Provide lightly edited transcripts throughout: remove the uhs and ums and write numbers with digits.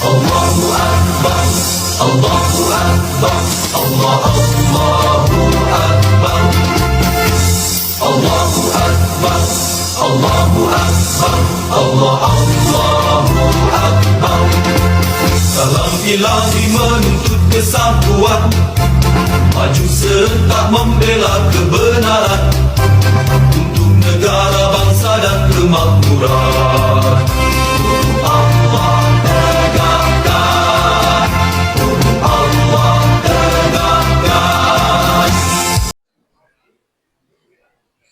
Allahu Akbar, Allahu Akbar, Allahu Akbar, Allahu Akbar, Allahu Akbar, Allahu Akbar. Salam ilahi menuntut kesatuan, maju serta membela kebenaran untuk negara, bangsa dan kemakmuran. Allah tegakkan, Allah tegakkan.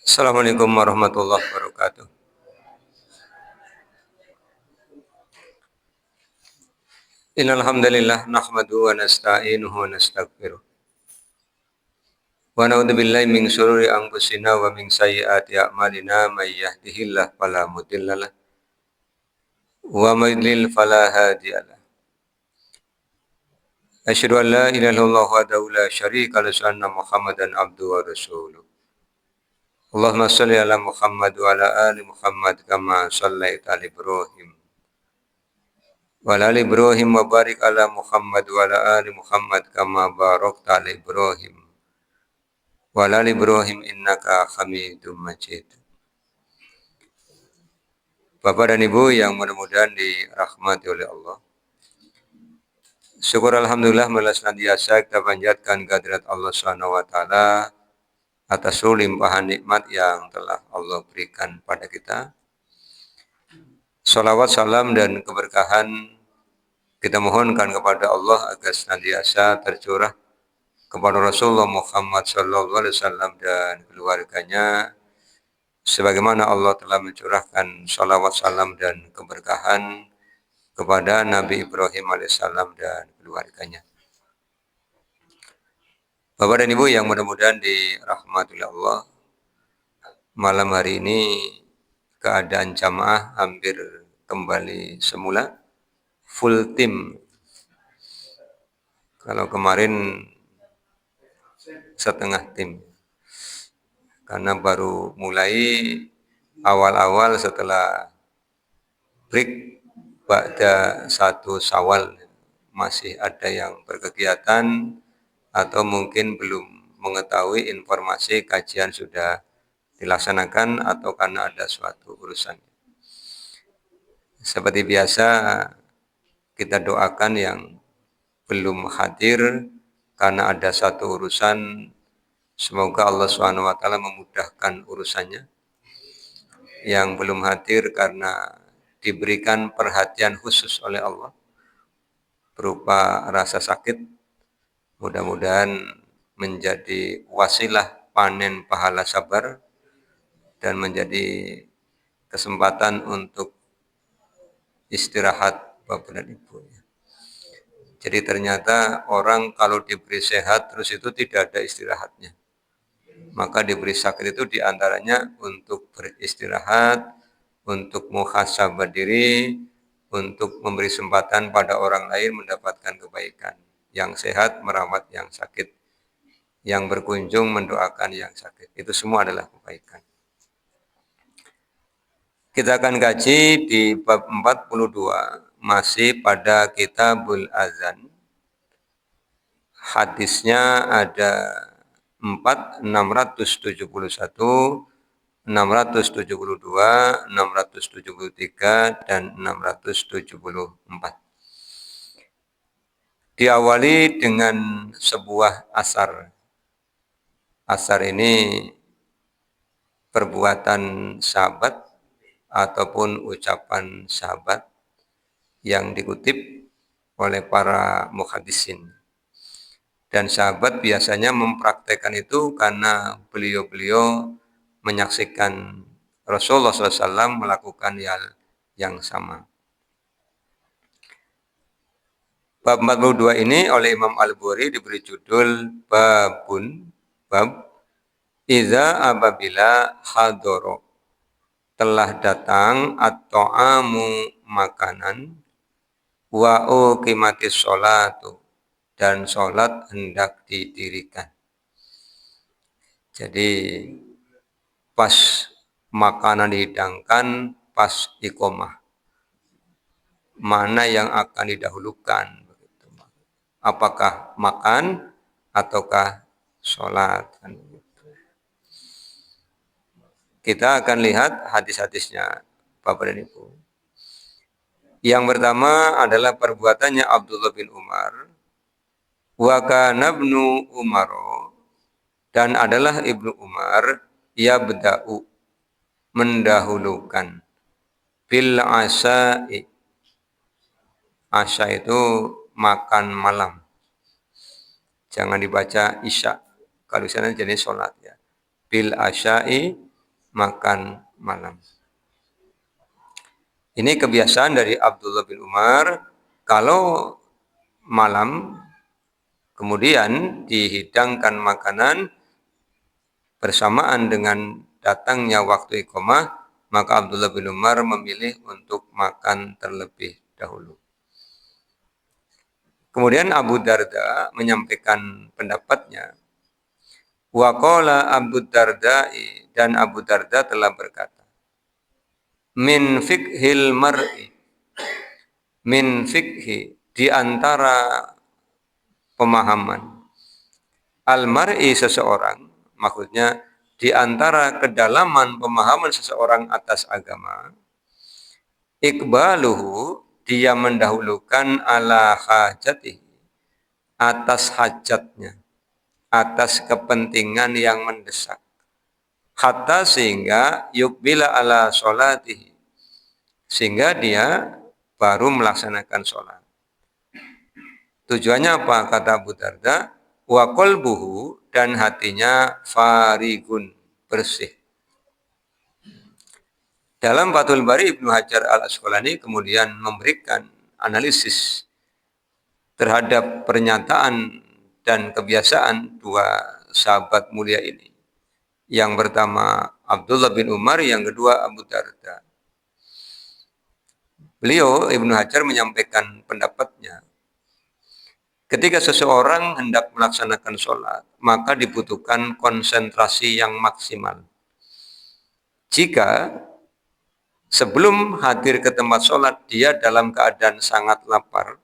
Assalamualaikum warahmatullahi wabarakatuh. Innal hamdalillah nahmaduhu wa nasta'inuhu wa nastaghfiruh. Wa na'udzu billahi min syururi anfusina wa min sayyiati a'malina may yahdihillahu fala mudhillalah wa may yudlil fala hadiyalah. Asyhadu an la ilaha illallah wahdahu la syarika lahu wa anna Muhammadan abduhu wa rasuluh. Allahumma shalli ala Muhammad wa ala ali Muhammad kama shallaita ala Ibrahim wa ala ali Ibrahim wa barik ala Muhammad wa ala ali Muhammad kama barakta ala Ibrahim wa ala ali Ibrahim innaka Hamidum Majid. Bapak dan Ibu yang mudah-mudahan dirahmati oleh Allah. Syukur alhamdulillah senantiasa kita panjatkan kehadirat Allah Subhanahu wa taala atas limpahan nikmat yang telah Allah berikan pada kita. Salawat, salam, dan keberkahan kita mohonkan kepada Allah agar senantiasa tercurah kepada Rasulullah Muhammad SAW dan keluarganya, sebagaimana Allah telah mencurahkan salawat, salam, dan keberkahan kepada Nabi Ibrahim alaihissalam dan keluarganya. Bapak dan Ibu yang mudah-mudahan dirahmati Allah, malam hari ini keadaan jamaah hampir kembali semula, full tim. Kalau kemarin setengah tim, karena baru mulai awal-awal setelah break pada 1 Syawal, masih ada yang berkegiatan atau mungkin belum mengetahui informasi kajian sudah dilaksanakan atau karena ada suatu urusan. Seperti biasa kita doakan yang belum hadir karena ada satu urusan, semoga Allah SWT memudahkan urusannya. Yang belum hadir karena diberikan perhatian khusus oleh Allah berupa rasa sakit, mudah-mudahan menjadi wasilah panen pahala sabar dan menjadi kesempatan untuk istirahat Bapak dan Ibu. Jadi ternyata orang kalau diberi sehat terus itu tidak ada istirahatnya. Maka diberi sakit itu diantaranya untuk beristirahat, untuk muhasabah diri, untuk memberi kesempatan pada orang lain mendapatkan kebaikan. Yang sehat merawat yang sakit, yang berkunjung mendoakan yang sakit. Itu semua adalah kebaikan. Kita akan kaji di bab 42, masih pada Kitabul Azan. Hadisnya ada 4, 671, 672, 673, dan 674. Diawali dengan sebuah asar. Asar ini perbuatan sahabat ataupun ucapan sahabat yang dikutip oleh para muhaddisin. Dan sahabat biasanya mempraktekkan itu karena beliau-beliau menyaksikan Rasulullah SAW melakukan hal yang sama. Bab 42 ini oleh Imam Al-Bukhari diberi judul Babun, bab Iza apabila hadoro, telah datang at-ta'amu, makanan, wa uqimatis sholatu, dan sholat hendak didirikan. Jadi pas makanan dihidangkan, pas iqomah. mana yang akan didahulukan. Apakah makan ataukah sholat. Kita akan lihat hadis-hadisnya, Bapak dan Ibu. Yang pertama adalah perbuatannya Abdullah bin Umar. Wa kana ibnu Umar, dan adalah Ibnu Umar yabda'u, mendahulukan, bil asya'i, asya itu makan malam, jangan dibaca isya, kalau sana jadi sholat ya, bil asya'i, makan malam. Ini kebiasaan dari Abdullah bin Umar, kalau malam kemudian dihidangkan makanan bersamaan dengan datangnya waktu iqamah, maka Abdullah bin Umar memilih untuk makan terlebih dahulu. Kemudian Abu Darda menyampaikan pendapatnya. Wa qala Abu Darda, dan Abu Darda telah berkata, min fikhil mar'i, min fikhi, di antara pemahaman, al-mar'i, seseorang, maksudnya di antara kedalaman pemahaman seseorang atas agama, iqbaluhu, dia mendahulukan ala hajati, atas hajatnya, atas kepentingan yang mendesak, hatta sehingga yukbila ala sholatihi, sehingga dia baru melaksanakan sholat. Tujuannya apa? Kata Abu Darda, wa qalbuhu, dan hatinya farigun, bersih. Dalam Fathul Bari, Ibnu Hajar al-Asqalani kemudian memberikan analisis terhadap pernyataan dan kebiasaan dua sahabat mulia ini. Yang pertama Abdullah bin Umar, yang kedua Abu Darda. Beliau, Ibnu Hajar, menyampaikan pendapatnya. Ketika seseorang hendak melaksanakan sholat, maka dibutuhkan konsentrasi yang maksimal. Jika sebelum hadir ke tempat sholat, dia dalam keadaan sangat lapar,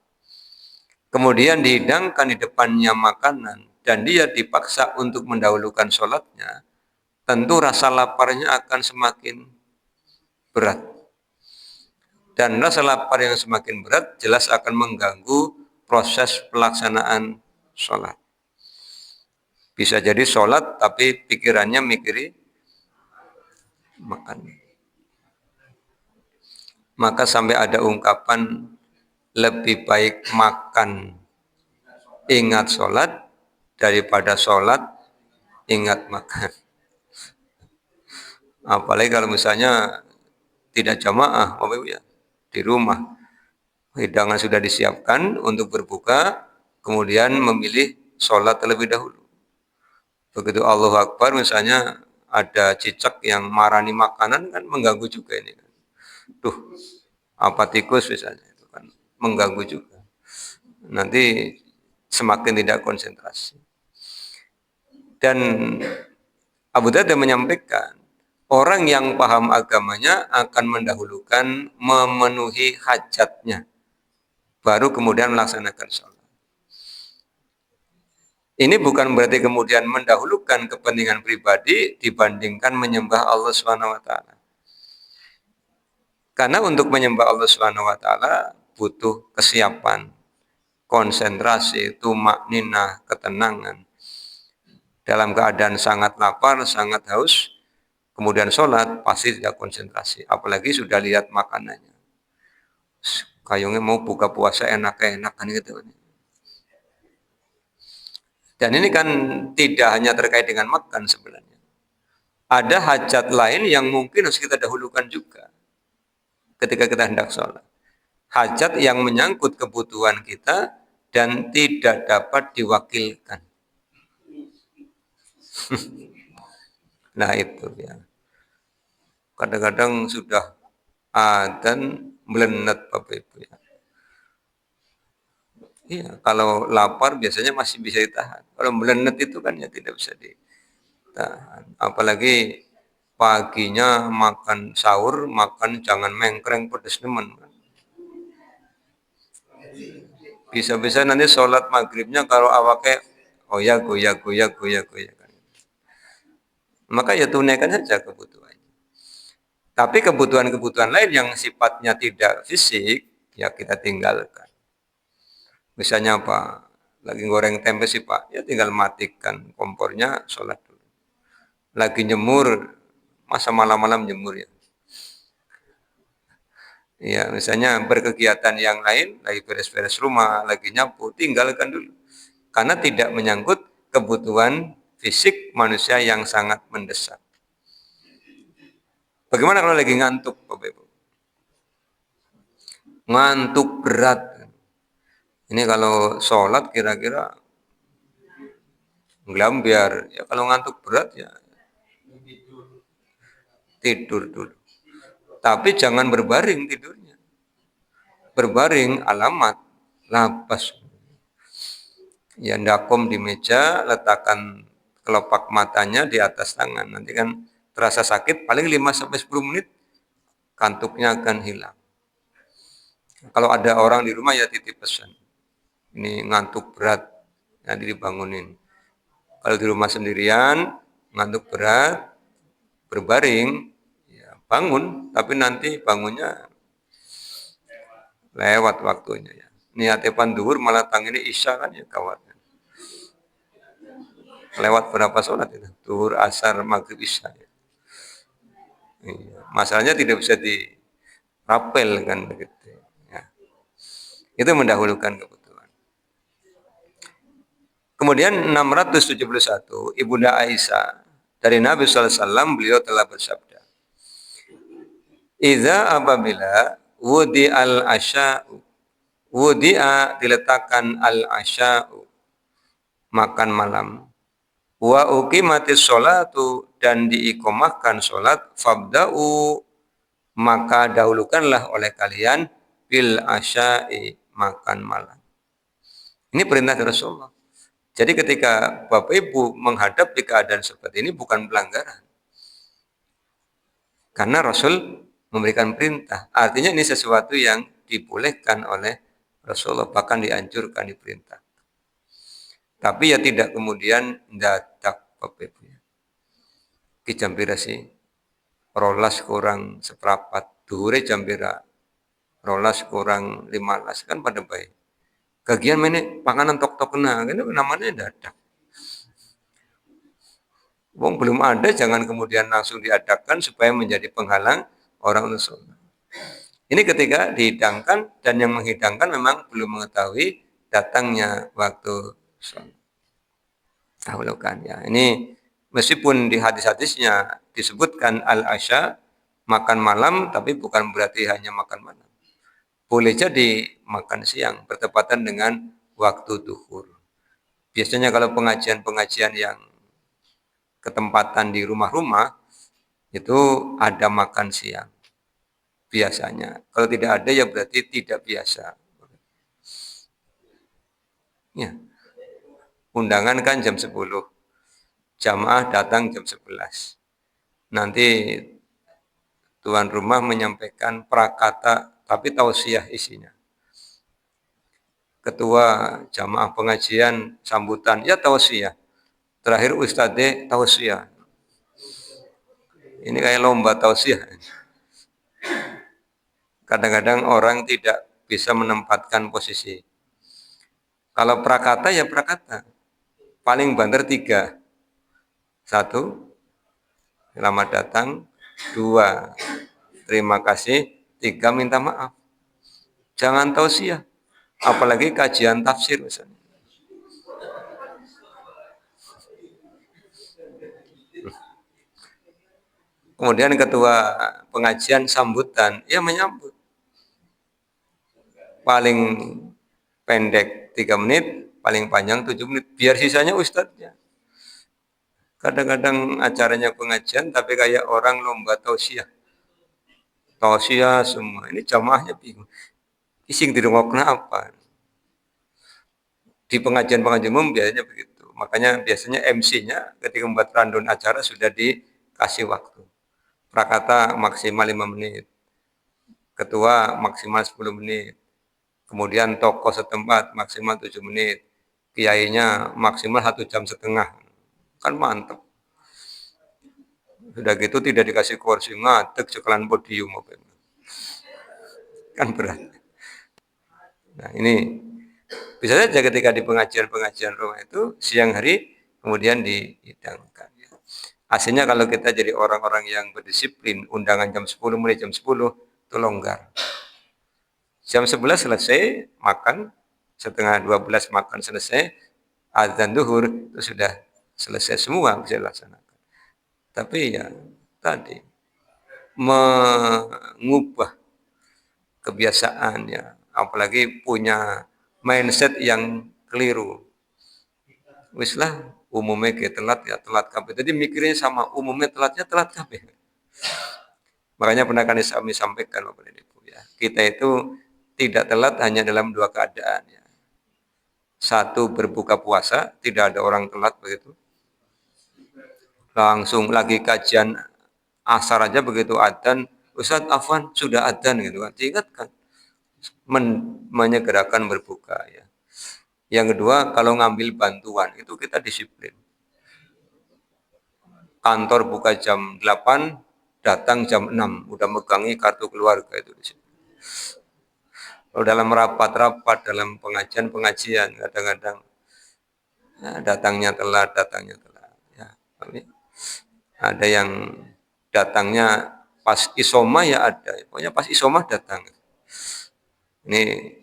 kemudian dihidangkan di depannya makanan, dan dia dipaksa untuk mendahulukan sholatnya, tentu rasa laparnya akan semakin berat. Dan rasa lapar yang semakin berat jelas akan mengganggu proses pelaksanaan sholat. Bisa jadi sholat tapi pikirannya mikiri makan. Maka sampai ada ungkapan, lebih baik makan ingat sholat daripada sholat ingat makan. Apalagi kalau misalnya tidak jamaah, ya, di rumah, hidangan sudah disiapkan untuk berbuka, kemudian memilih sholat terlebih dahulu. Begitu Allahu Akbar, misalnya ada cicak yang marani makanan, kan mengganggu juga ini. Tuh, apa tikus misalnya, itu kan mengganggu juga. Nanti semakin tidak konsentrasi. Dan Abu Darda menyampaikan, orang yang paham agamanya akan mendahulukan memenuhi hajatnya, baru kemudian melaksanakan sholat. Ini bukan berarti kemudian mendahulukan kepentingan pribadi dibandingkan menyembah Allah SWT. Karena untuk menyembah Allah SWT butuh kesiapan, konsentrasi, tumakninah, ketenangan. Dalam keadaan sangat lapar, sangat haus, kemudian sholat, pasti tidak konsentrasi. Apalagi sudah lihat makanannya. Kayaknya mau buka puasa enak-enak kan gitu. Dan ini kan tidak hanya terkait dengan makan sebenarnya. Ada hajat lain yang mungkin harus kita dahulukan juga ketika kita hendak sholat. Hajat yang menyangkut kebutuhan kita dan tidak dapat diwakilkan. Nah itu ya. Kadang-kadang sudah adzan melenet Bapak Ibu ya. Iya, kalau lapar biasanya masih bisa ditahan. Kalau melenet itu kan ya tidak bisa ditahan. Apalagi paginya makan sahur, makan jangan mengkreng pedes nemen. Bisa-bisa nanti sholat maghribnya kalau awaknya goyak. Maka ya tunaikan saja kebutuhan. Tapi kebutuhan-kebutuhan lain yang sifatnya tidak fisik, ya kita tinggalkan. Misalnya apa? Lagi goreng tempe sih Pak, ya tinggal matikan kompornya, sholat dulu. Lagi nyemur, masa malam-malam nyemur ya. Ya, misalnya berkegiatan yang lain, lagi beres-beres rumah, lagi nyapu, tinggalkan dulu. Karena tidak menyangkut kebutuhan fisik manusia yang sangat mendesak. Bagaimana kalau lagi ngantuk, Bapak Ibu? Ngantuk berat. Ini kalau sholat kira-kira nglambiar. Ya kalau ngantuk berat ya tidur dulu. Tapi jangan berbaring tidurnya. Berbaring alamat lapas. Ya ndakom di meja, letakkan kelopak matanya di atas tangan. Nanti kan terasa sakit paling 5 sampai 10 menit kantuknya akan hilang. Kalau ada orang di rumah ya titip pesan. Ini ngantuk berat, nanti dibangunin. Kalau di rumah sendirian, ngantuk berat, berbaring, ya bangun, tapi nanti bangunnya lewat waktunya ya. Niatnya panduhur malah tangini isya kan ya kawat. Lewat berapa sholat itu? Duhur, asar, maghrib, isya. Ya. Iya. Masalahnya tidak bisa dirapel kan begitu. Ya. Itu mendahulukan kebutuhan. Kemudian 671 Ibunda Aisyah dari Nabi SAW beliau telah bersabda, Iza apabila wudi al asya'u, wudi'a diletakkan al asya'u, makan malam, wa uqimatis sholatu dan diikomahkan sholat, fabda'u maka dahulukanlah oleh kalian bil asya'i makan malam. Ini perintah dari Rasulullah. Jadi ketika Bapak Ibu menghadapi keadaan seperti ini bukan pelanggaran. Karena Rasul memberikan perintah. Artinya ini sesuatu yang dibolehkan oleh Rasulullah, bahkan dianjurkan, diperintah. Tapi ya tidak kemudian dadak Bapak Ibu. Ki jam pira sih? Rolas kurang seperempat. Duhure jam pira? Rolas kurang 15 kan pada baik. Kagian ini panganan tok-tok kena, kan namanya dadak. Wong belum ada, jangan kemudian langsung diadakan supaya menjadi penghalang orang untuk sholat. Ini ketika dihidangkan dan yang menghidangkan memang belum mengetahui datangnya waktu sholat. Dahulukan ya. Ini meskipun di hadis-hadisnya disebutkan al-asya, makan malam, tapi bukan berarti hanya makan malam. Boleh jadi makan siang bertepatan dengan waktu duhur. Biasanya kalau pengajian-pengajian yang ketempatan di rumah-rumah itu ada makan siang. Biasanya. Kalau tidak ada ya berarti tidak biasa. Ya. Undangan kan jam 10. Jamaah datang jam 11. Nanti tuan rumah menyampaikan prakata tapi tausiah isinya. Ketua jamaah pengajian sambutan ya tausiah. Terakhir ustadz tausiah. Ini kayak lomba tausiah. Kadang-kadang orang tidak bisa menempatkan posisi. Kalau prakata ya prakata. Paling banter 3. 1, selamat datang. 2, terima kasih. 3, minta maaf. Jangan tausiah. Apalagi kajian tafsir misalnya. Kemudian ketua pengajian sambutan, ya menyambut. Paling pendek 3 menit, paling panjang 7 menit. Biar sisanya ustadznya. Kadang-kadang acaranya pengajian, tapi kayak orang lomba tausiah. Tausiah semua. Ini jamaahnya bingung. Ising dirungokna apa? Di pengajian-pengajian umum biasanya begitu. Makanya biasanya MC-nya ketika membuat rundown acara sudah dikasih waktu. Prakata maksimal 5 menit. Ketua maksimal 10 menit. Kemudian tokoh setempat maksimal 7 menit. Kiainya maksimal 1,5 jam. Kan mantep. Sudah gitu tidak dikasih kursi, ngadeg sekalian podium. Kan berat. Nah ini bisa saja ketika di pengajian-pengajian rumah itu siang hari kemudian dihidangkan. Aslinya kalau kita jadi orang-orang yang berdisiplin, undangan jam 10 mulai jam 10 itu longgar. Jam 11 selesai makan, setengah 12 makan selesai, azan duhur itu sudah selesai semua bisa dilaksanakan. Tapi ya tadi mengubah kebiasaan ya, apalagi punya mindset yang keliru. Wis lah umumnya kayak telat ya telat kabeh. Jadi mikirnya sama, umumnya telatnya telat kabeh. Makanya pernah kami sampaikan Bapak dan Ibu ya. Kita itu tidak telat hanya dalam dua keadaan ya. Satu berbuka puasa, tidak ada orang telat begitu. Langsung lagi kajian asar aja begitu adzan, Ustaz Afwan sudah adzan gitu kan. Diingatkan menyegerakan berbuka ya. Yang kedua, kalau ngambil bantuan itu kita disiplin. Kantor buka jam 8, datang jam 6, udah megangi kartu keluarga itu disiplin. Kalau dalam rapat-rapat, dalam pengajian-pengajian, kadang-kadang ya, datangnya telat. Ya, ada yang datangnya pas isomah ya ada, pokoknya pas isomah datang. Ini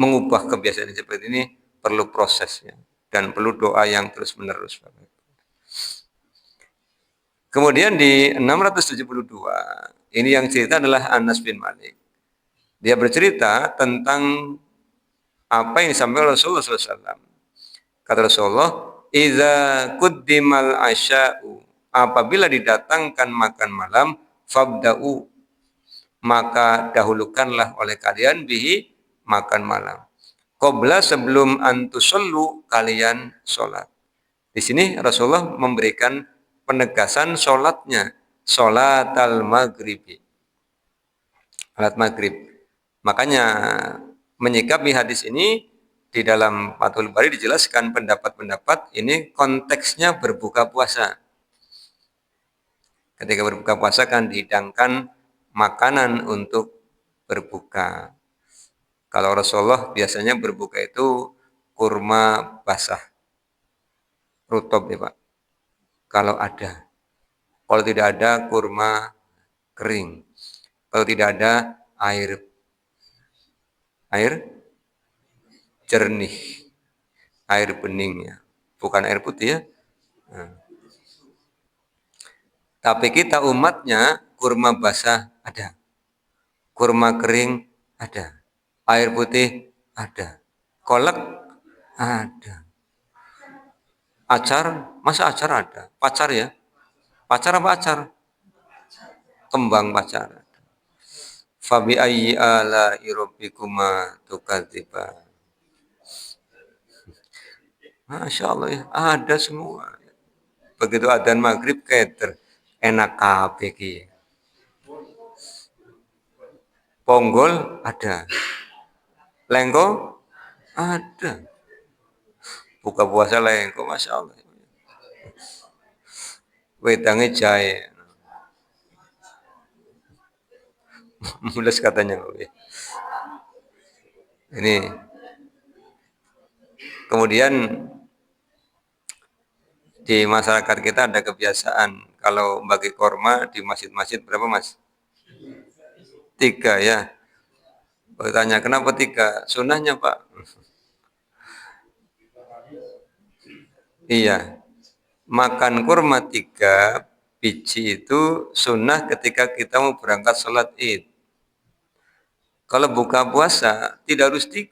mengubah kebiasaan seperti ini perlu prosesnya dan perlu doa yang terus-menerus. Kemudian di 672, ini yang cerita adalah Anas bin Malik. Dia bercerita tentang apa yang disampaikan Rasulullah SAW. Kata Rasulullah, "Iza quddimal asya'u", apabila didatangkan makan malam, fabda'u, maka dahulukanlah oleh kalian bihi, makan malam. Qabla, sebelum antusallu, kalian sholat. Di sini Rasulullah memberikan penegasan sholatnya, sholat al-maghribi, sholat maghrib. Makanya menyikapi hadis ini di dalam Fathul Bari dijelaskan pendapat-pendapat ini konteksnya berbuka puasa. Ketika berbuka puasa kan dihidangkan makanan untuk berbuka. Kalau Rasulullah biasanya berbuka itu kurma basah, rutop ya Pak. Kalau ada. Kalau tidak ada kurma kering. Kalau tidak ada air jernih, air bening ya, bukan air putih ya. Nah. Tapi kita umatnya kurma basah ada, kurma kering ada, air putih ada, kolak ada, acar, masa acar ada, pacar ya, pacar apa acar? Kembang pacar. Fabi ayyi ala'i rabbikuma tukadziban. Masya Allah ya, ada semua. Begitu adzan maghrib keter, enak kabeh ki. Ponggol ada, lengko ada. Buka puasa lengko, Masya Allah. Wedangnya jahe. Mulus katanya. Ini. Kemudian di masyarakat kita ada kebiasaan kalau bagi korma di masjid-masjid berapa Mas? 3 ya. Bertanya kenapa 3? Sunnahnya Pak. Iya. Makan kurma 3 biji itu sunnah ketika kita mau berangkat sholat id. Kalau buka puasa tidak harus 3.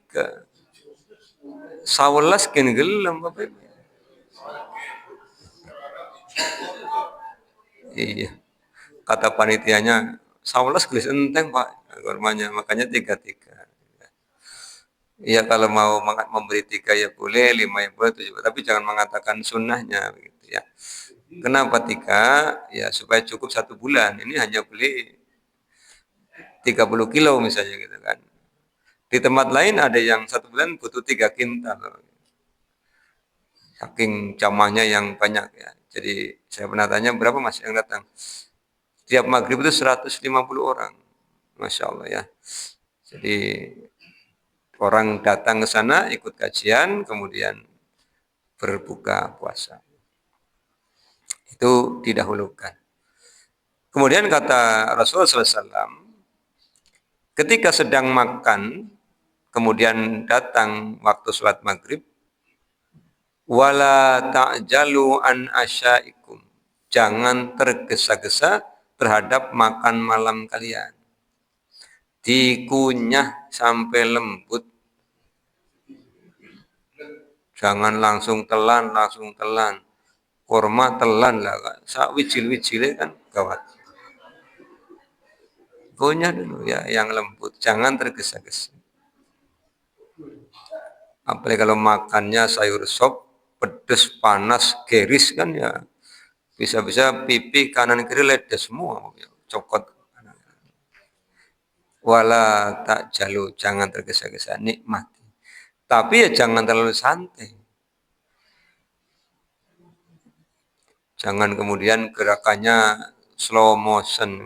11 kan gelem Bapak Ibu. Iya. Kata panitianya 11 gelis enteng Pak kurmanya, makanya 3. Iya kalau mau memberi 3 ya boleh, 5 ya boleh, 7, tapi jangan mengatakan sunnahnya begitu ya. Kenapa 3? Ya supaya cukup 1 bulan. Ini hanya beli 30 kilo misalnya gitu kan. Di tempat lain ada yang 1 bulan butuh 3 kintal. Saking jamaahnya yang banyak ya. Jadi saya pernah tanya berapa mas yang datang. Tiap maghrib itu 150 orang. Masya Allah ya. Jadi orang datang ke sana ikut kajian, kemudian berbuka puasa. Itu didahulukan. Kemudian kata Rasulullah SAW, ketika sedang makan, kemudian datang waktu sholat maghrib, wala ta'jalu an asyaikum. Jangan tergesa-gesa terhadap makan malam kalian. Dikunyah sampai lembut. Jangan langsung telan. Kurma telan lah. Sak wijil-wijile kan gawat. Kunyah dulu ya yang lembut. Jangan tergesa-gesa. Apalagi kalau makannya sayur sop, pedes, panas, geris kan ya. Bisa-bisa pipi kanan kiri ledes semua. Cokot. Wala tak jalu. Jangan tergesa-gesa. Nikmati. Tapi ya jangan terlalu santai. Jangan kemudian gerakannya slow motion.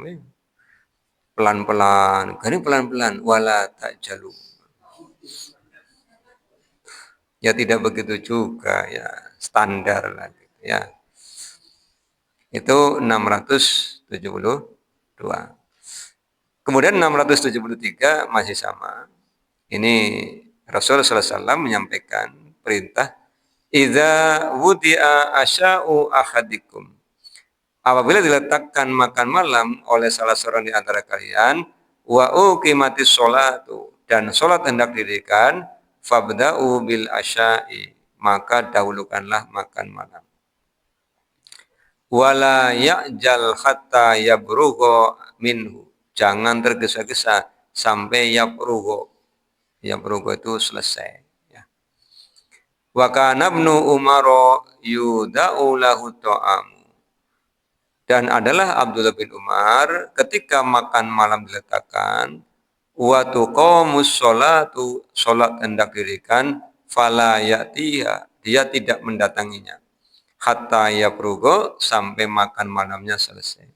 Pelan-pelan. Ini pelan-pelan. Wala tak jalu. Ya tidak begitu juga ya. Standar lah. Ya. Itu 672. Kemudian 673 masih sama. Ini Rasulullah SAW menyampaikan perintah idza wudi'a asya'u ahadikum. Apabila diletakkan makan malam oleh salah seorang di antara kalian, wa uqimatis sholatu, dan sholat hendak didirikan, fabda'u bil asya'i, maka dahulukanlah makan malam. Wala ya'jal hatta yabrugha minhu, jangan tergesa-gesa sampai yabrugha. Yabrugha itu selesai. Wa kana ibnu Umar yuda'u lahu ta'am. Dan adalah Abdullah bin Umar ketika makan malam diletakkan, wa tuqamus sholatu, sholat hendak dirikan, fala ya'tiha, dia tidak mendatanginya. Hatta yafrugo, sampai makan malamnya selesai.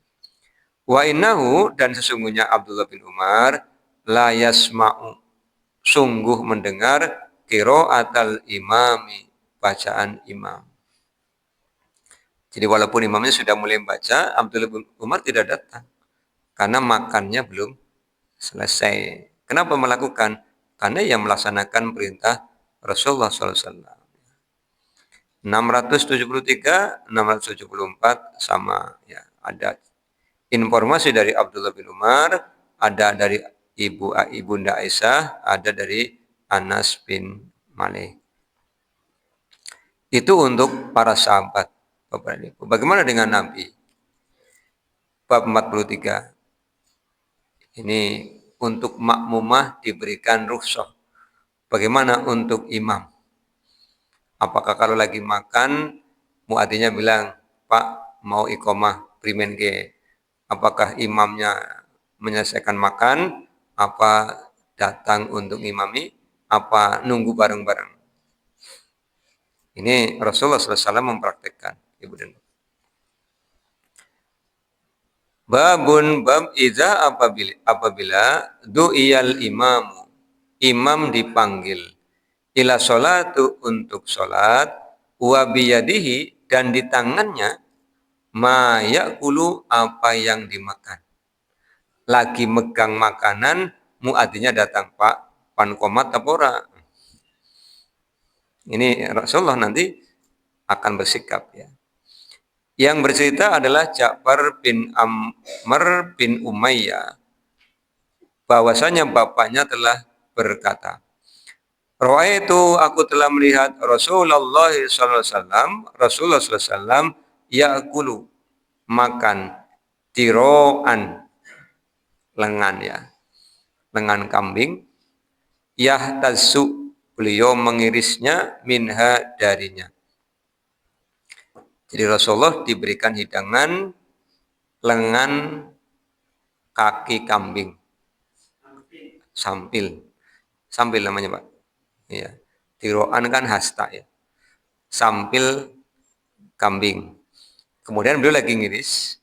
Wa innahu, dan sesungguhnya Abdullah bin Umar, la yasma'u, sungguh mendengar qiraatal imami, bacaan imam. Jadi walaupun imamnya sudah mulai membaca, Abdullah bin Umar tidak datang. Karena makannya belum selesai. Kenapa melakukan? Karena yang melaksanakan perintah Rasulullah SAW. 673, 674 sama. Ya, ada informasi dari Abdullah bin Umar, ada dari Ibunda Aisyah, ada dari Anas bin Malik. Itu untuk para sahabat. Bagaimana dengan Nabi? Bab 43. Ini untuk makmumah diberikan rukhsah. Bagaimana untuk imam? Apakah kalau lagi makan, muadzinnya bilang, Pak mau iqomah primen ge? Apakah imamnya menyelesaikan makan? Apa datang untuk imami? Apa nunggu bareng-bareng? Ini Rasulullah SAW mempraktekkan. Ibu dan Bapak. Babun bab iza apabila du'iyal imamu, imam dipanggil ila sholatu, untuk sholat, wa biyadihi, dan di tangannya ma ya'kulu, apa yang dimakan. Lagi megang makanan, muadzinnya datang, Pak pan komat apa ora? Ini Rasulullah nanti akan bersikap ya. Yang bercerita adalah Ja'far bin Amr bin Umayyah, bahwasanya bapaknya telah berkata, Ra'aitu, aku telah melihat Rasulullah SAW, Rasulullah SAW ya'kulu, makan, tiroan, lengan ya, lengan kambing, yahtazu, beliau mengirisnya, minha, darinya. Jadi Rasulullah diberikan hidangan lengan kaki kambing, sampil. Sampil namanya Pak. Iya. Tiroan kan hasta ya. Sampil kambing. Kemudian beliau lagi ngiris.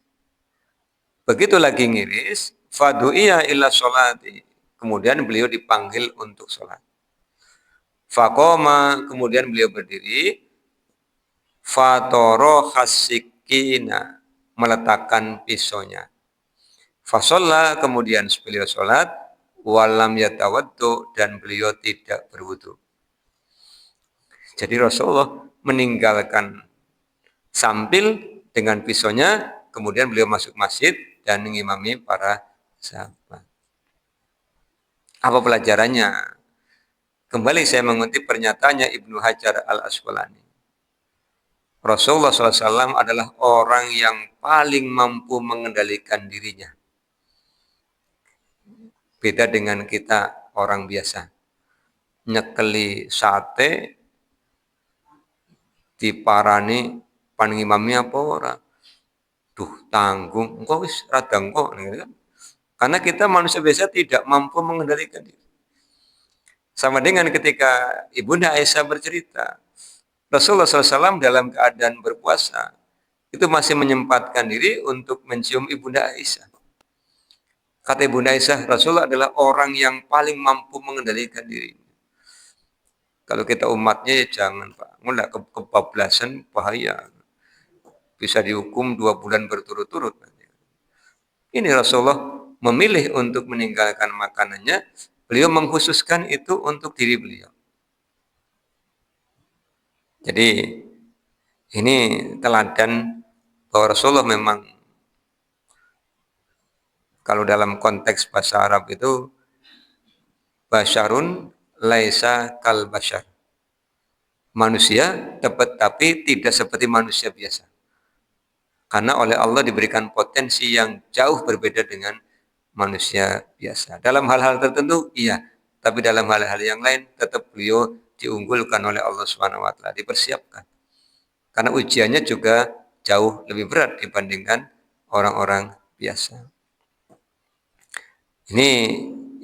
Begitu lagi ngiris, fadu'iya illa sholati. Kemudian beliau dipanggil untuk sholat. Fakoma, kemudian beliau berdiri. Fatoro khasikina, meletakkan pisaunya. Fasolla, kemudian beliau sholat. Walam yatawaddu, dan beliau tidak berwudu. Jadi Rasulullah meninggalkan sampil dengan pisaunya, kemudian beliau masuk masjid dan mengimami para sahabat. Apa pelajarannya? Kembali saya mengutip pernyataannya Ibnu Hajar al-Asqalani. Rasulullah SAW adalah orang yang paling mampu mengendalikan dirinya. Beda dengan kita orang biasa. Nyekeli sate, diparani panimami apa ora. Duh, tanggung, engkau wis radang kok. Karena kita manusia biasa tidak mampu mengendalikan diri. Sama dengan ketika Ibunda Aisyah bercerita, Rasulullah SAW dalam keadaan berpuasa, itu masih menyempatkan diri untuk mencium Ibunda Aisyah. Kata Ibunda Aisyah, Rasulullah adalah orang yang paling mampu mengendalikan diri. Kalau kita umatnya ya jangan Pak, mulai kebablasan bahaya. Bisa dihukum 2 bulan berturut-turut. Ini Rasulullah memilih untuk meninggalkan makanannya, beliau mengkhususkan itu untuk diri beliau. Jadi ini teladan bahwa Rasulullah memang kalau dalam konteks bahasa Arab itu basyarun laisa kal basyar. Manusia tapi tidak seperti manusia biasa. Karena oleh Allah diberikan potensi yang jauh berbeda dengan manusia biasa. Dalam hal-hal tertentu, iya. Tapi dalam hal-hal yang lain, tetap beliau diunggulkan oleh Allah SWT. Dipersiapkan. Karena ujiannya juga jauh lebih berat dibandingkan orang-orang biasa. Ini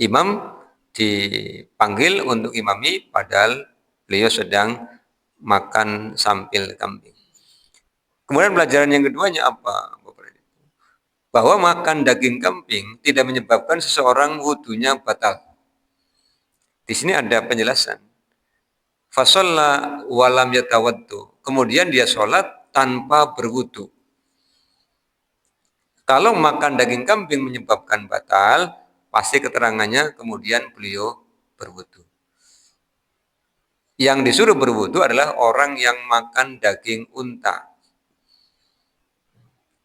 imam dipanggil untuk imami, padahal beliau sedang makan sampil kambing. Kemudian pelajaran yang keduanya apa? Bahwa makan daging kambing tidak menyebabkan seseorang wudunya batal. Di sini ada penjelasan. Fasalla walam yatawaddu. Kemudian dia sholat tanpa berwudu. Kalau makan daging kambing menyebabkan batal, pasti keterangannya kemudian beliau berwudu. Yang disuruh berwudu adalah orang yang makan daging unta.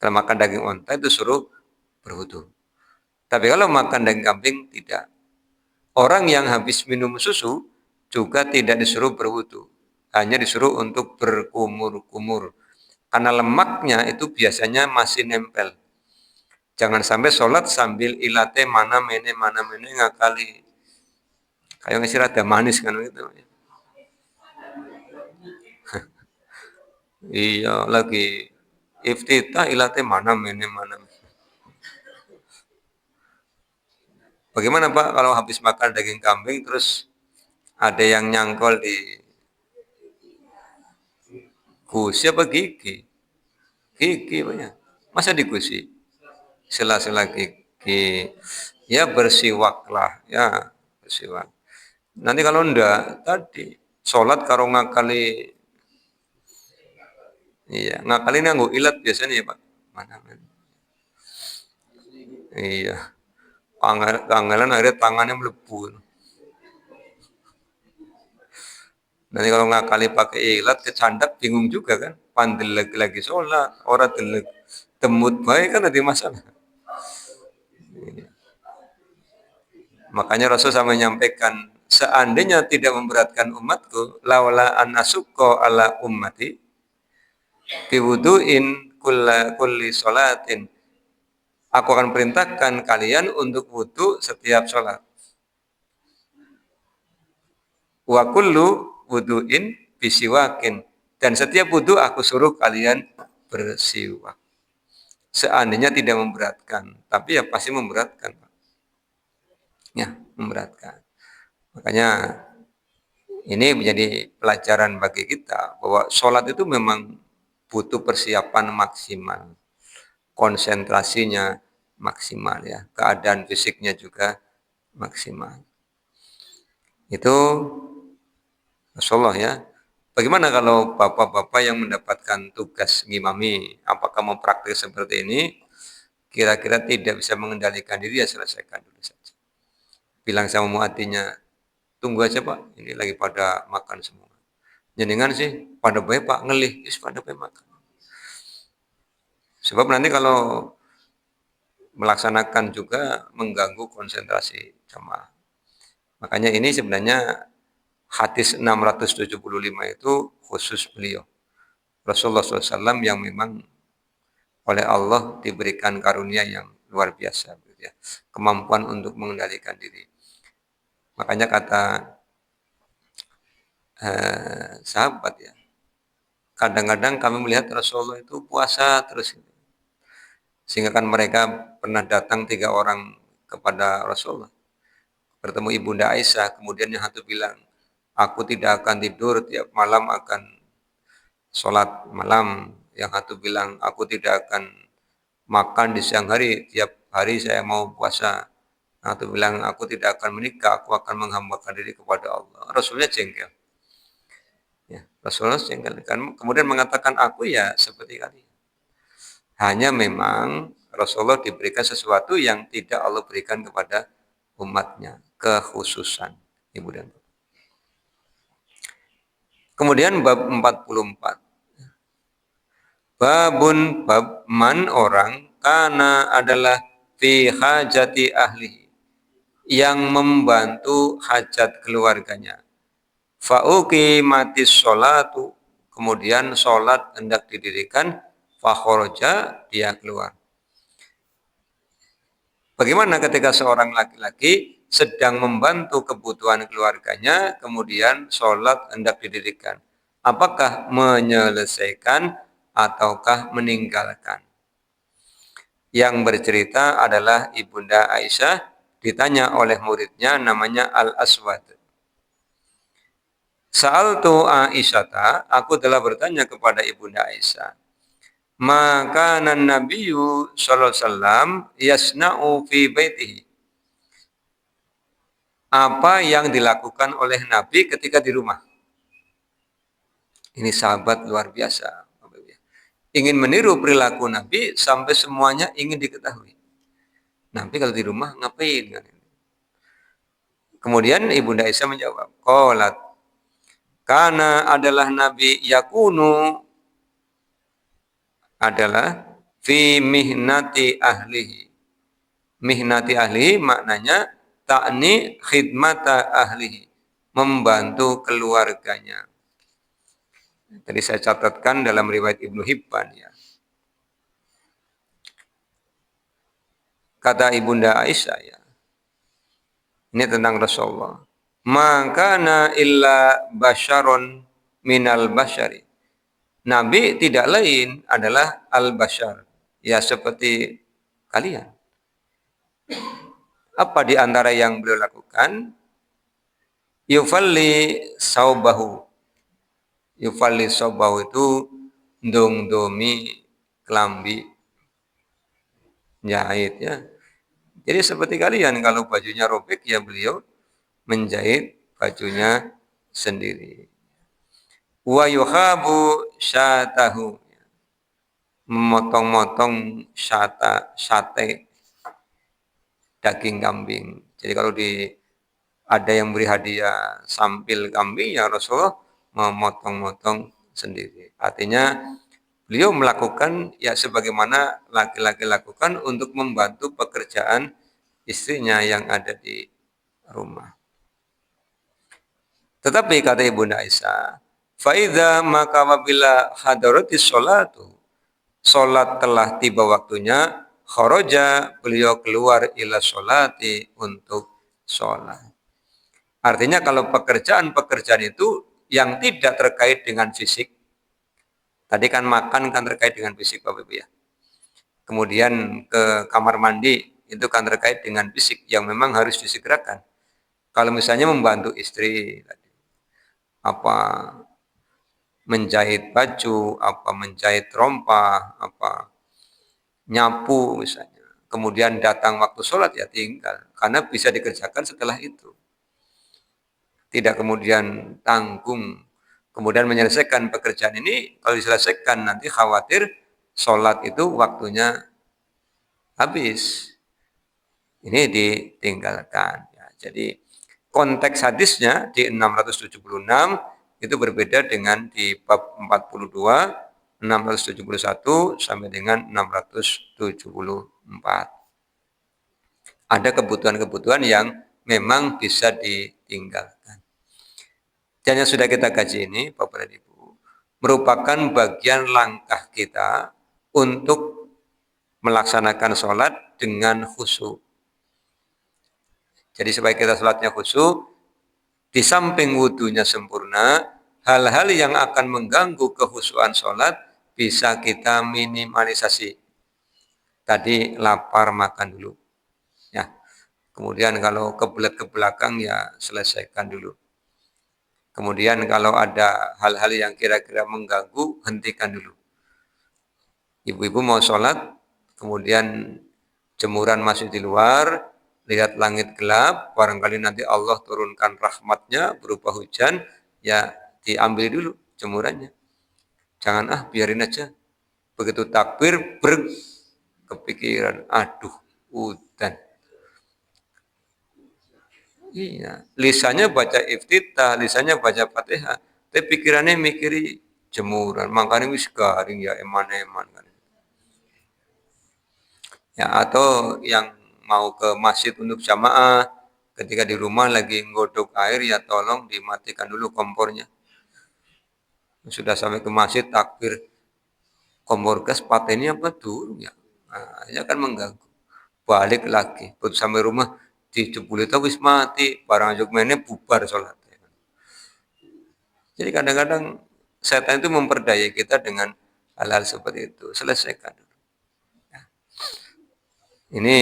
Kalau makan daging unta itu suruh berwudu. Tapi kalau makan daging kambing tidak. Orang yang habis minum susu juga tidak disuruh berwudu. Hanya disuruh untuk berkumur-kumur. Karena lemaknya itu biasanya masih nempel. Jangan sampai sholat sambil ilate mana mene ngakali. Kayak ngasih rada manis kan gitu. Iya lagi iftitah ilate mana mene. Bagaimana Pak kalau habis makan daging kambing terus ada yang nyangkol di gusi apa gigi? Gigi banyak. Masa di gusi? Sela-sela gigi. Ya bersiwaklah, ya bersiwak. Nanti kalau enggak, tadi sholat karo ngakali, iya ngakali nganggo ilat biasanya ya Pak. Mana? Iya. Kangelan akhirnya tangannya melebu. Nanti kalau ngakali pakai ilat kecandak bingung juga kan. Pandel lagi sholat, orang telek temut baik kan tadi masalah. Makanya Rasul sama menyampaikan, seandainya tidak memberatkan umatku, lawala an asukko ala ummati, biwuduin kulli sholatin. Aku akan perintahkan kalian untuk wudu setiap sholat. Wa kullu wuduin bisiwakin. Dan setiap wudu aku suruh kalian bersiwak. Seandainya tidak memberatkan. Tapi ya pasti memberatkan. Ya, memberatkan. Makanya ini menjadi pelajaran bagi kita bahwa sholat itu memang butuh persiapan maksimal, konsentrasinya maksimal ya, keadaan fisiknya juga maksimal. Itu Rasulullah ya. Bagaimana kalau bapak-bapak yang mendapatkan tugas ngimami, apakah mau praktik seperti ini? Kira-kira tidak bisa mengendalikan diri ya selesaikan dulu saja. Bilang sama muatinya, tunggu aja pak, ini lagi pada makan semua. Jenengan sih pada baik pak ngelih, pada baik makan. Sebab nanti kalau melaksanakan juga mengganggu konsentrasi jamaah. Makanya ini sebenarnya hadis 675 itu khusus beliau. Rasulullah SAW yang memang oleh Allah diberikan karunia yang luar biasa. Ya. Kemampuan untuk mengendalikan diri. Makanya kata sahabat ya, kadang-kadang kami melihat Rasulullah itu puasa terus. Sehingga kan mereka pernah datang 3 orang kepada Rasulullah. Bertemu Ibunda Aisyah, kemudian yang satu bilang, aku tidak akan tidur, tiap malam akan sholat malam. Yang satu bilang, aku tidak akan makan di siang hari, tiap hari saya mau puasa. Yang satu bilang, aku tidak akan menikah, aku akan menghambakan diri kepada Allah. Rasulnya jengkel. Ya, Rasulullah jengkel. Kemudian mengatakan, aku ya seperti kalian. Hanya memang Rasulullah diberikan sesuatu yang tidak Allah berikan kepada umatnya, kekhususan. Ibu dan Bapak. Kemudian bab 44. Babun bab man orang karena adalah fi hajati ahli yang membantu hajat keluarganya. Fa'uki mati sholatu, kemudian sholat hendak didirikan, fakhoroja dia keluar. Bagaimana ketika seorang laki-laki sedang membantu kebutuhan keluarganya, kemudian sholat hendak didirikan? Apakah menyelesaikan ataukah meninggalkan? Yang bercerita adalah Ibunda Aisyah, ditanya oleh muridnya namanya Al-Aswad. Sa'altu Aisyata, aku telah bertanya kepada Ibunda Aisyah. Maka Nabiyyu sallallahu alaihi wasallam yasna'u fi baitihi. Apa yang dilakukan oleh Nabi ketika di rumah? Ini sahabat luar biasa. Ingin meniru perilaku Nabi sampai semuanya ingin diketahui. Nabi kalau di rumah ngapain? Kemudian Ibunda Aisyah menjawab, qalat, karena adalah Nabi yakunu adalah fi mihnati ahlihi. Mihnati ahlihi maknanya ta'ni khidmata ahlihi, membantu keluarganya. Tadi saya catatkan dalam riwayat Ibnu Hibban ya. Kata Ibunda Aisyah ya. Ini tentang Rasulullah. Makana illa basyaron minal basyari. Nabi tidak lain adalah al-basyar. Ya seperti kalian. Apa di antara yang beliau lakukan? Yufalli saubahu. Yufalli saubahu itu dongdomi kelambi. Jahit ya. Jadi seperti kalian kalau bajunya robek ya beliau menjahit bajunya sendiri. Wa yuhabu syatahu, memotong-motong sate daging kambing. Jadi kalau ada yang beri hadiah sampil kambing ya Rasulullah memotong-motong sendiri. Artinya beliau melakukan ya sebagaimana laki-laki lakukan untuk membantu pekerjaan istrinya yang ada di rumah. Tetapi kata Ibunda Aisyah, faidha maka apabila hadaratis sholatu, sholat telah tiba waktunya, kharaja beliau keluar ila sholati untuk sholat. Artinya kalau pekerjaan-pekerjaan itu yang tidak terkait dengan fisik, tadi kan makan kan terkait dengan fisik Bapak Ibu ya. Kemudian ke kamar mandi itu kan terkait dengan fisik yang memang harus disegerakan. Kalau misalnya membantu istri, apa menjahit baju, apa menjahit rompa, apa nyapu misalnya. Kemudian datang waktu sholat ya tinggal, karena bisa dikerjakan setelah itu. Tidak kemudian tanggung, kemudian menyelesaikan pekerjaan ini, kalau diselesaikan nanti khawatir sholat itu waktunya habis. Ini ditinggalkan. Ya, jadi konteks hadisnya di 676 itu berbeda dengan di bab 42, 671 sampai dengan 674. Ada kebutuhan-kebutuhan yang memang bisa ditinggalkan. Dan yang sudah kita kaji ini, Bapak dan Ibu, merupakan bagian langkah kita untuk melaksanakan sholat dengan khusyuk. Jadi supaya kita sholatnya khusyuk, di samping wudhunya sempurna, hal-hal yang akan mengganggu kekhusyuan sholat bisa kita minimalisasi. Tadi lapar makan dulu. Ya. Kemudian kalau kebelet ke belakang ya selesaikan dulu. Kemudian kalau ada hal-hal yang kira-kira mengganggu, hentikan dulu. Ibu-ibu mau sholat, kemudian jemuran masih di luar, lihat langit gelap, barangkali nanti Allah turunkan rahmatnya berupa hujan, ya diambil dulu jemurannya. Jangan biarin aja. Begitu takbir, kepikiran, aduh, hujan. Iya, lisannya baca iftitah, lisannya baca Fatihah, tapi pikirannya mikiri jemuran, makanya wis garing ya eman-eman kan. Ya, atau yang mau ke masjid untuk jamaah, ketika di rumah lagi nggodok air ya tolong dimatikan dulu kompornya. Sudah sampai ke masjid takbir, kompor gas patennya apa dulu ya. Nah, ini akan mengganggu. Balik lagi, begitu sampai rumah dijebul itu wis mati, barang jogmennya bubar sholat. Jadi kadang-kadang setan itu memperdaya kita dengan hal-hal seperti itu. Selesaikan. Ini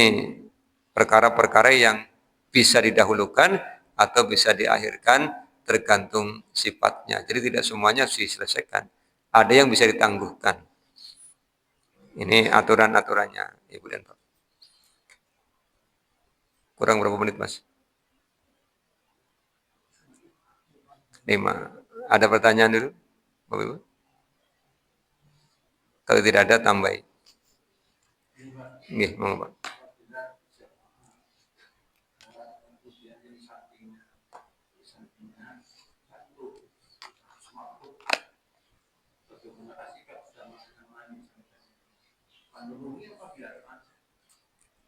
perkara-perkara yang bisa didahulukan atau bisa diakhirkan tergantung sifatnya. Jadi tidak semuanya harus diselesaikan. Ada yang bisa ditangguhkan. Ini aturan-aturannya, Ibu dan Bapak. Kurang berapa menit, Mas? 5. Ada pertanyaan dulu, Bapak Ibu? Kalau tidak ada, tambahin. Nggih, monggo, Pak.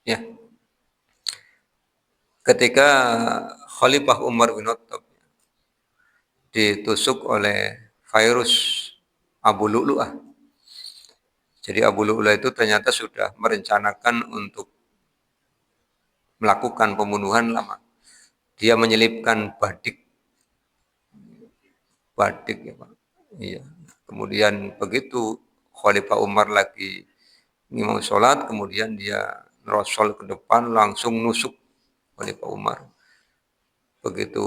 Ya. Ketika Khalifah Umar bin Khattab ditusuk oleh virus Abu Lu'lu'ah. Jadi Abu Lu'lu'ah itu ternyata sudah merencanakan untuk melakukan pembunuhan lama. Dia menyelipkan badik ya Pak. Iya. Kemudian begitu Khalifah Umar lagi mau sholat, kemudian dia nerosol ke depan langsung nusuk Khalifah Umar. Begitu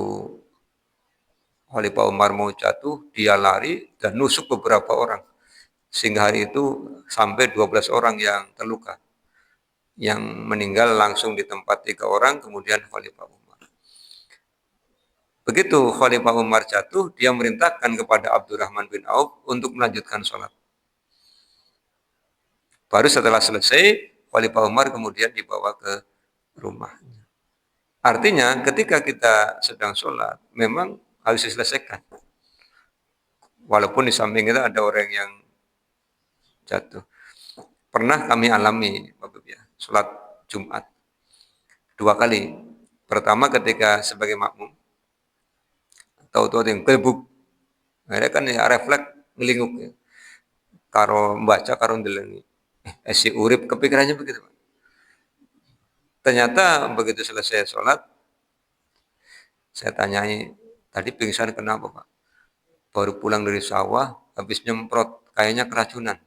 Khalifah Umar mau jatuh, dia lari dan nusuk beberapa orang. Sehingga hari itu sampai 12 orang yang terluka. Yang meninggal langsung di tempat 3 orang, kemudian Khalifah Umar. Begitu Khalifah Umar jatuh, dia merintahkan kepada Abdurrahman bin Auf untuk melanjutkan sholat. Baru setelah selesai, Khalifah Umar kemudian dibawa ke rumahnya. Artinya ketika kita sedang sholat, memang harus diselesaikan. Walaupun di samping kita ada orang yang jatuh. Pernah kami alami, Bapak ya, sholat Jumat 2 kali. Pertama ketika sebagai makmum, tahu-tahu yang kelebuk, akhirnya kan ya refleks ngelinguk ya. Karo membaca, karo ndelengi. Si urip kepikirannya begitu. Ternyata begitu selesai sholat, saya tanyai, tadi pingsan kenapa Pak? Baru pulang dari sawah, habis nyemprot, kayaknya keracunan.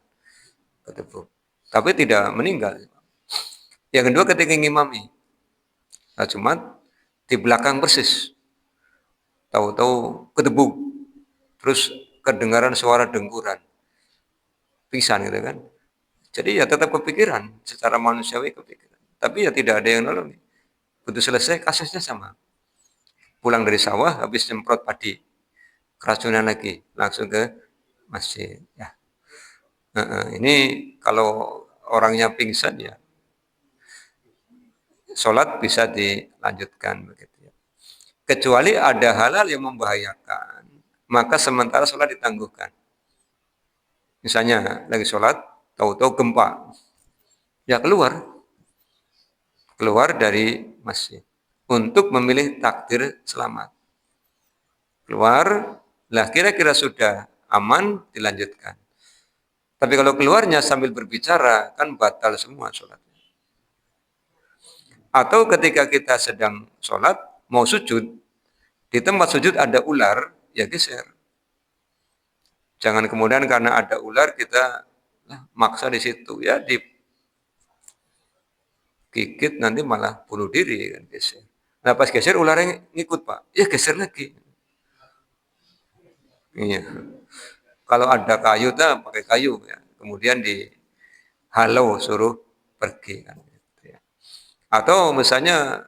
Tapi tidak meninggal. Yang kedua ketika ngimami, nah Jumat, di belakang persis. Tahu-tahu kedebuk, terus kedengaran suara dengkuran, pingsan gitu kan. Jadi ya tetap kepikiran, secara manusiawi kepikiran. Tapi ya tidak ada yang nolong. Begitu selesai kasusnya sama. Pulang dari sawah habis semprot padi, keracunan lagi, langsung ke masjid. Ya. Ini kalau orangnya pingsan ya, sholat bisa dilanjutkan begitu ya. Kecuali ada hal-hal yang membahayakan, maka sementara sholat ditangguhkan. Misalnya lagi sholat, tahu-tahu gempa, ya keluar dari masjid untuk memilih takdir selamat. Keluar, lah kira-kira sudah aman, dilanjutkan. Tapi kalau keluarnya sambil berbicara, kan batal semua sholatnya. Atau ketika kita sedang sholat, mau sujud, di tempat sujud ada ular, ya geser. Jangan kemudian karena ada ular kita maksa di situ, ya digigit nanti malah bunuh diri kan geser. Nah pas geser ularnya ngikut Pak, ya geser lagi. Iya. Kalau ada kayu, pakai kayu ya. Kemudian dihalau suruh pergi kan. Gitu ya. Atau misalnya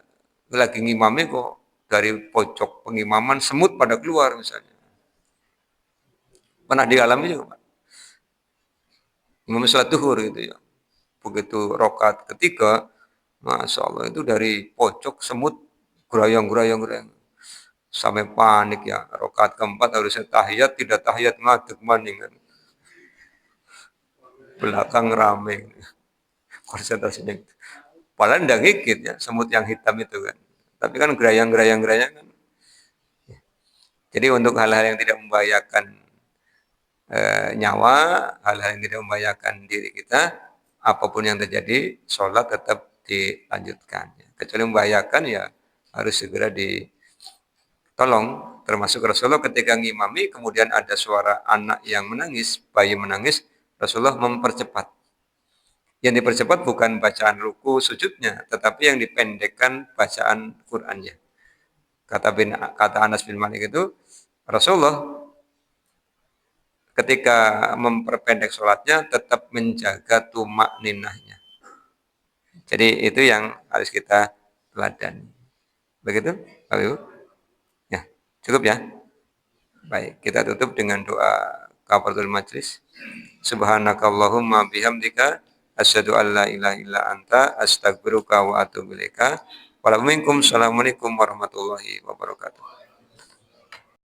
lagi ngimami kok dari pojok pengimaman semut pada keluar misalnya. Pernah dialami juga Pak. Imam sholat duhur gitu ya. Begitu rokat ketiga, Masya Allah itu dari pojok semut gerayang-gerayang sampai panik ya. Rokat keempat harusnya tahiyat, tidak tahiyat ngadeg maning kan. Belakang rame konsentrasinya. Padahal tidak gigit ya, semut yang hitam itu kan. Tapi kan gerayang kan. Jadi untuk hal-hal yang tidak membahayakan nyawa, hal-hal yang tidak membahayakan diri kita, apapun yang terjadi, sholat tetap dilanjutkan. Kecuali membahayakan ya harus segera ditolong. Termasuk Rasulullah ketika ngimami, kemudian ada suara anak yang menangis, bayi menangis, Rasulullah mempercepat. Yang dipercepat bukan bacaan ruku sujudnya, tetapi yang dipendekkan bacaan Qur'annya. Kata Anas bin Malik itu, Rasulullah ketika memperpendek sholatnya tetap menjaga tumak ninahnya. Jadi itu yang harus kita teladani. Begitu, Pak Ibu? Ya, cukup ya. Baik, kita tutup dengan doa kafaratul majlis. Subhanakallahumma bihamdika asyhadu an la ilaha illa anta astaghfiruka wa atubu ilaika. Assalamualaikum warahmatullahi wabarakatuh.